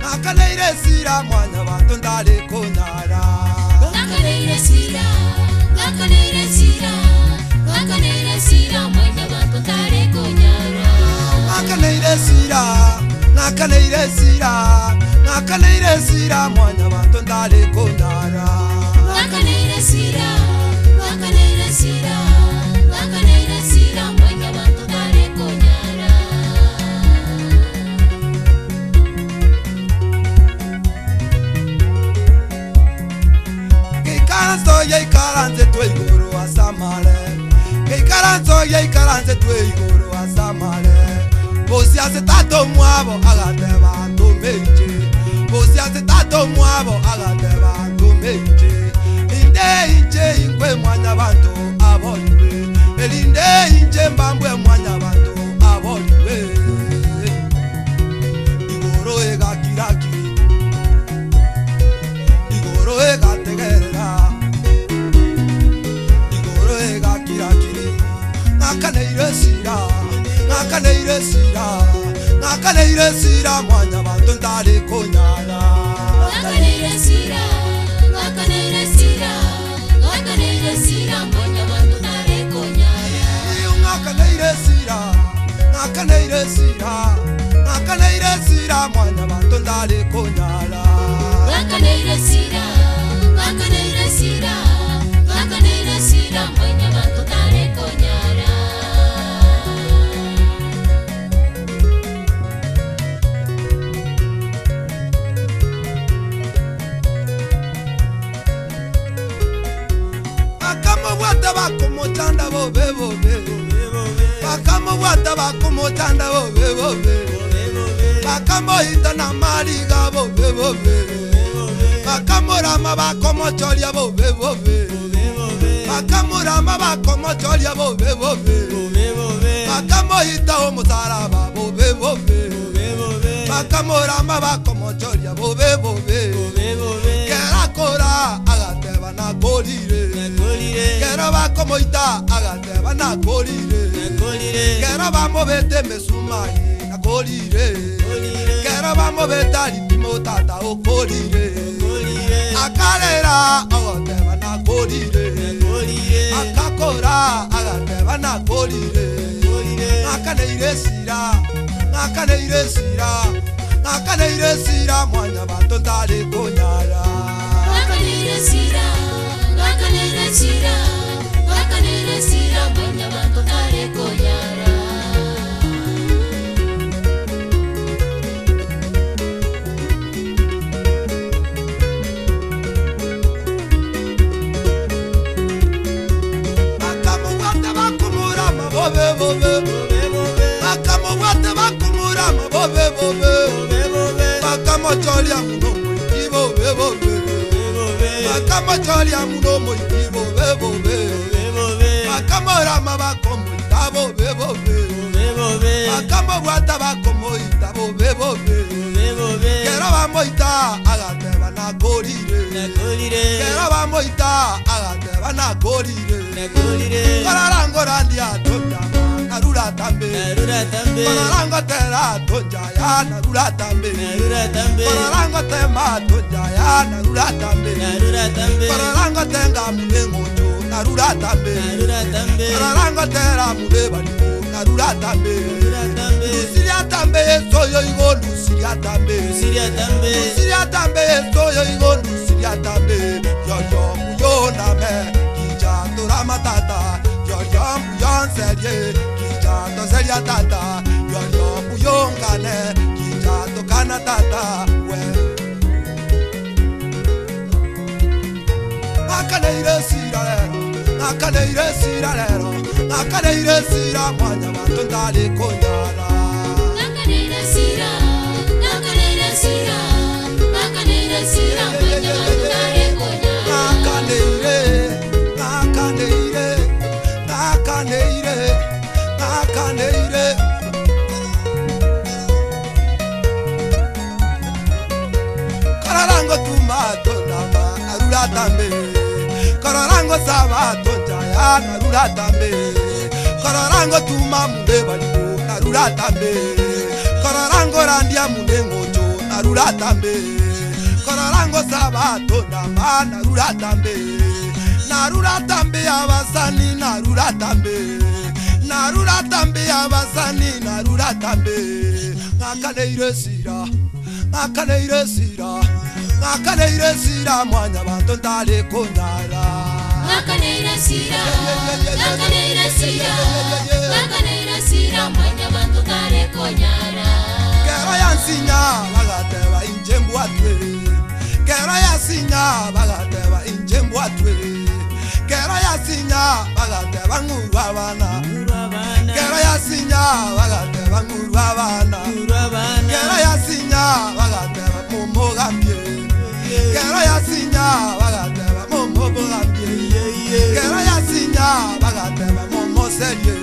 Nakaleire sira mwana bantu ndale konyara. Nakaleire sira mwana bantu ndale konyara. Nakaleire sira mwana bantu ndale konyara. Nakaleire sira mwana bantu ndale konyara. Ikaranze tuiguru asamale. Ikaranze tuiguru asamale. Bosi ase tato mwabo agate bantu meje. Bosi ase tato mwabo agate bantu meje. Inde inje inkwe mwanya bantu abonwe. Elinde inje mbambwe mwanya bantu abonwe. Igoro ega kiraki. Igoro ega tegerera. Nakaleire sira mwana bantu ndale konyara. Nakaleire sira mwana bantu ndale konyara. Nakaleire sira mwana bantu ndale konyara. Nakaleire sira mwana bantu ndale konyara. Akamwata bakumutanda bobe bobe. Akamwata bakumutanda bobe bobe. Akamohita na mariga bobe bobe. Akamurama bakomocholia bobe bobe. Akamurama bakomocholia bobe bobe. Akamohita omusaraba bobe bobe. Akamurama bakomocholia bobe bobe. Kerakora agateba na golire. Kera bakomoita agateba na golire. Kera bamobete mesumai na golire. Kera bamobeta litimo tata o golire. Akalera agateba na golire. Akakora agateba na golire. Nakaleire sira mwana bantu ndale konyara. Nakaleire sira mwana bantu ndale konyara. Akamwata bakumurama bobe bobe. Akamwata bakumurama bobe bobe. Akamocholia munomo ikibo bebo bebe. Akamocholia munomo ikibo bebo bebe. Akamorama bakomo itabo bebo bebe. Akamobwata bakomo itabo bebo bebe. Kera bamoita agateba na golire. Kera bamoita agateba na golire. Kararango randia tondama narura tambe. Kararango tera tonjaya narura tambe. Kararango tema tonjaya narura tambe. Kararango tenga munengojo narura tambe. Kararango tera munebalipo narura tambe. Lusiria tambe soyo igo lusiria tambe. Lusiria tambe soyo igo lusiria tambe. Yoyo muyona me kija torama tata. Yoyo muyon serie kija to seria tata. Yoyo muyon kane kija to kana tata. Nakaleire sira mwana bantu ndale konyara. Nakaleire sira mwana bantu ndale kororango tumato nama narura tambe kororango sabato njaya narura tambe kororango tuma munde balibo narura tambe kororango randia munde ngojo narura tambe kororango sabato nama narura tambe abasani narura tambe abasani narura tambe ngakaleire sira mwanya bantu ndale konyara ngakaleire sira mwanya bantu ndale konyara kero yansinya bagateba injembu atwe kero yasinya bagateba injembu atwe kero yasinya bagateba nguru abana kero yasinya bagateba nguru abana kero yasinya bagateba momo gambie kero yasinya bagateba momo gambie kero yasinya bagateba momo serie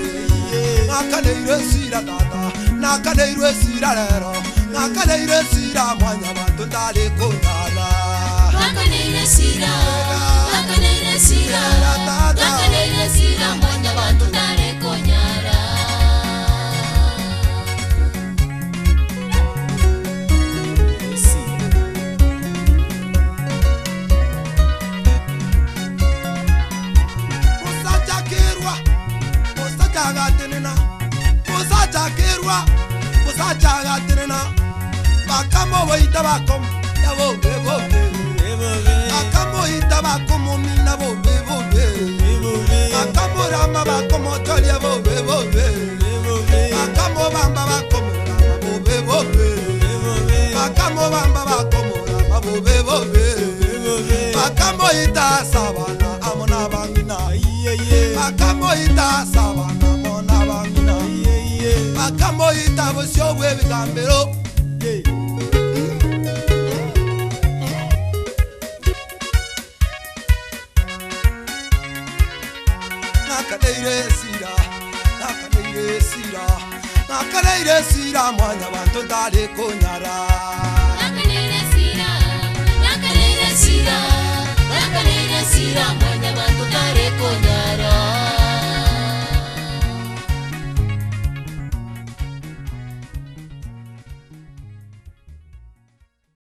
nakaleire sira tata nakaleire sira lero nakaleire sira mwanya bantu ndale konyala nakaleire sira mwanya bantu ndale konyala musachagatenena bakamo boita bakom yabo bebo bakamo ita bakomo mina bo bebo bakamo rama bakomo toli yabo bebo bakamo bamba bakomo rama bo bebo bakamo bamba bakomo rama bo bebo bakamo ita sabana amona bangina bakamo ita sabana amona bangina bakamo ita bosyo wewe gambero nakaleire sira mwanya bantu ndale konyara